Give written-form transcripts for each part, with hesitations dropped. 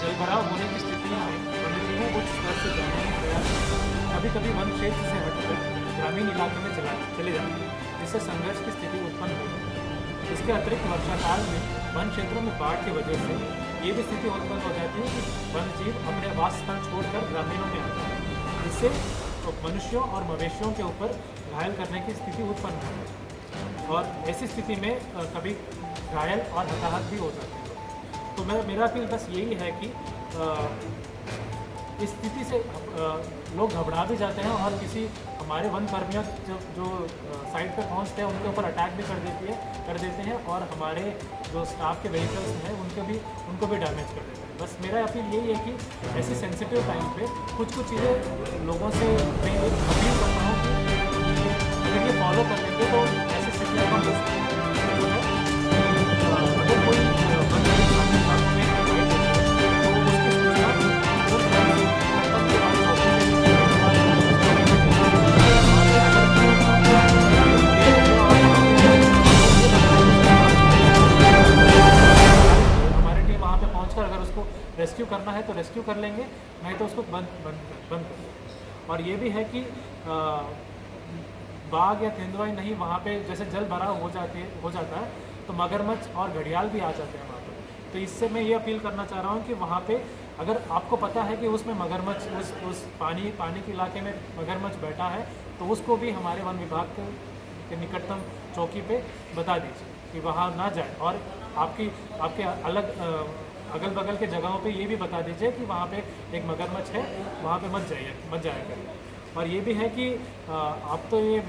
जलभराव होने की स्थिति में वन्यजीवों को उच्च स्तर से जाने का प्रयास कभी कभी वन क्षेत्र से हटकर ग्रामीण इलाके में चले जाते हैं, जिससे संघर्ष की स्थिति उत्पन्न होती है। इसके अतिरिक्त वर्षा काल में वन क्षेत्रों में बाढ़ की वजह से ये भी स्थिति उत्पन्न हो जाती है कि वन्यजीव अपने आवास स्थल छोड़कर ग्रामीणों में आते हैं, जिससे मनुष्यों और मवेशियों के ऊपर घायल करने की स्थिति उत्पन्न होती है और ऐसी स्थिति में कभी घायल और हताहत भी हो जाते हैं। तो मेरा अपील बस यही है कि इस स्थिति से लोग घबरा भी जाते हैं और किसी हमारे वन कर्मियों जो साइट पर पहुंचते हैं उनके ऊपर अटैक भी कर देते हैं और हमारे जो स्टाफ के व्हीकल्स हैं उनको भी डैमेज कर देते हैं। बस मेरा अपील यही है कि ऐसी सेंसिटिव टाइम पे कुछ चीज़ें लोगों से मैं अपील करता हूँ कि अगर ये फॉलो कर लेंगे तो ऐसी स्थितियाँ कम हो सकती हैं। अगर कोई रेस्क्यू करना है तो रेस्क्यू कर लेंगे, नहीं तो उसको बंद कर। और ये भी है कि बाघ या तेंदुआ नहीं, वहाँ पे जैसे जल भराव हो जाता है तो मगरमच्छ और घड़ियाल भी आ जाते हैं वहाँ पे। तो इससे मैं ये अपील करना चाह रहा हूँ कि वहाँ पे अगर आपको पता है कि उसमें मगरमच्छ उस पानी के इलाके में मगरमच्छ बैठा है तो उसको भी हमारे वन विभाग के निकटतम चौकी पे बता दीजिए कि वहाँ ना जाए, और आपके अगल बगल के जगहों पे ये भी बता दीजिए कि वहाँ पे एक मगरमच्छ है, वहाँ पे मत जाया करिए। और ये भी है कि अब तो ये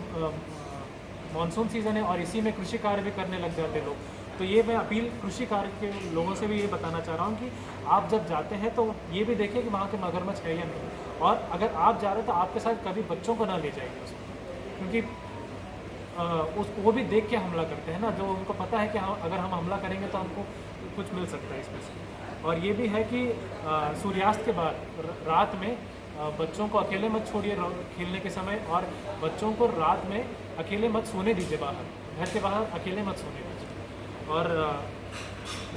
मानसून सीज़न है और इसी में कृषि कार्य भी करने लग जाते लोग, तो ये मैं अपील कृषि कार्य के लोगों से भी ये बताना चाह रहा हूँ कि आप जब जाते हैं तो ये भी देखिए कि वहाँ के मगरमच्छ है या नहीं, और अगर आप जा रहे हैं तो आपके साथ कभी बच्चों को ना ले जाइए उसमें, क्योंकि वो भी देख के हमला करते हैं ना, जो उनको पता है कि अगर हम हमला करेंगे तो हमको कुछ मिल सकता है इसमें से। और ये भी है कि सूर्यास्त के बाद रात में बच्चों को अकेले मत छोड़िए खेलने के समय, और बच्चों को रात में अकेले मत सोने दीजिए, घर के बाहर अकेले मत सोने दीजिए। और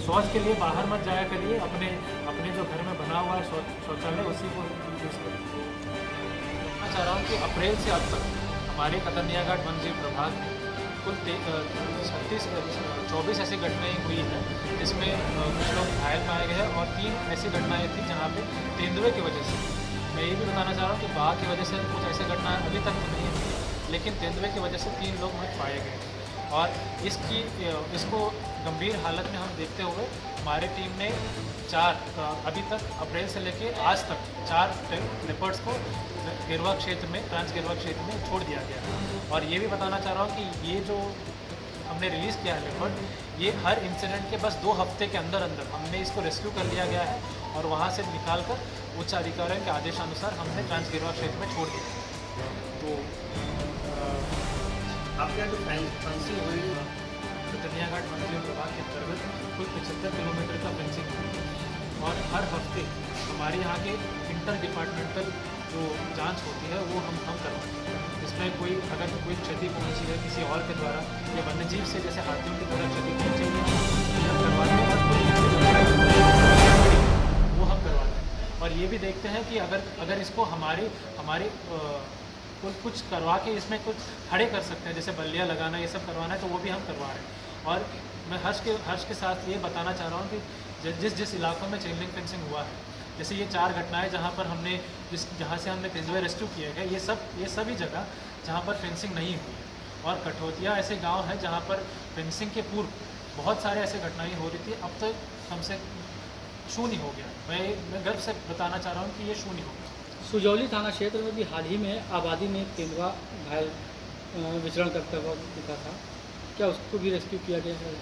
शौच के लिए बाहर मत जाया करिए, अपने जो घर में बना हुआ है शौचालय उसी को यूज़ करिए। मैं चाह रहा हूँ कि अप्रैल से अब तक हमारे कतर्निया घाट वन्यजीव प्रभाग में कुल 24 ऐसी घटनाएँ हुई हैं जिसमें कुछ लोग घायल पाए गए हैं, और 3 ऐसी घटनाएँ थी जहाँ पे तेंदुए की वजह से, मैं ये भी बताना चाह रहा हूँ कि बाघ की वजह से कुछ ऐसी घटनाएँ अभी तक तो नहीं हुई, लेकिन तेंदुए की वजह से 3 लोग मृत पाए गए। और इसको गंभीर हालत में हम देखते हुए हमारी टीम ने 4 अभी तक अप्रैल से लेके आज तक 4 लेपर्ड्स को गिरवा क्षेत्र में, ट्रांस गिरवा क्षेत्र में छोड़ दिया गया। और ये भी बताना चाह रहा हूँ कि ये जो हमने रिलीज़ किया है लेपर्ड, ये हर इंसिडेंट के बस 2 हफ्ते के अंदर हमने इसको रेस्क्यू कर लिया गया है और वहाँ से निकाल कर उच्च अधिकारियों के आदेशानुसार हमने ट्रांस गिरवा क्षेत्र में छोड़ दिया। तो आपके यहाँ जो फेंसिंग हुई कतर्निया घाट वन्यजीव विभाग के अंतर्गत कुल 75 किलोमीटर का फेंसिंग है, और हर हफ्ते हमारे यहाँ के इंटर डिपार्टमेंटल जो जांच होती है वो हम करवाते हैं। इसमें अगर कोई क्षति पहुँची है किसी और के द्वारा या वन्यजीव से, जैसे हाथियों की तरह क्षति पहुँची है, हम करवाते हैं, वो हम करवाते हैं। और ये भी देखते हैं कि अगर इसको हमारे कुछ करवा के इसमें कुछ खड़े कर सकते हैं, जैसे बल्लियाँ लगाना, ये सब करवाना है तो वो भी हम करवा रहे हैं। और मैं हर्ष के साथ ये बताना चाह रहा हूँ कि जिस इलाकों में चेन लिंक फेंसिंग हुआ है, जैसे ये 4 घटनाएं जहाँ पर जहाँ से हमने तेंदुए रेस्क्यू किए गए, ये सभी जगह जहाँ पर फेंसिंग नहीं हुई है। और कठौतिया ऐसे गांव हैं जहाँ पर फेंसिंग के पूर्व बहुत सारे ऐसे घटनाएं हो रही थी, अब तक हमसे शून्य हो गया। मैं गर्व से बताना चाह रहा हूँ कि ये शून्य हो गया। सुजौली थाना क्षेत्र में भी हाल ही में आबादी में तेंदुआ घायल विचरण करता हुआ दिखा था, क्या उसको भी रेस्क्यू किया गया है?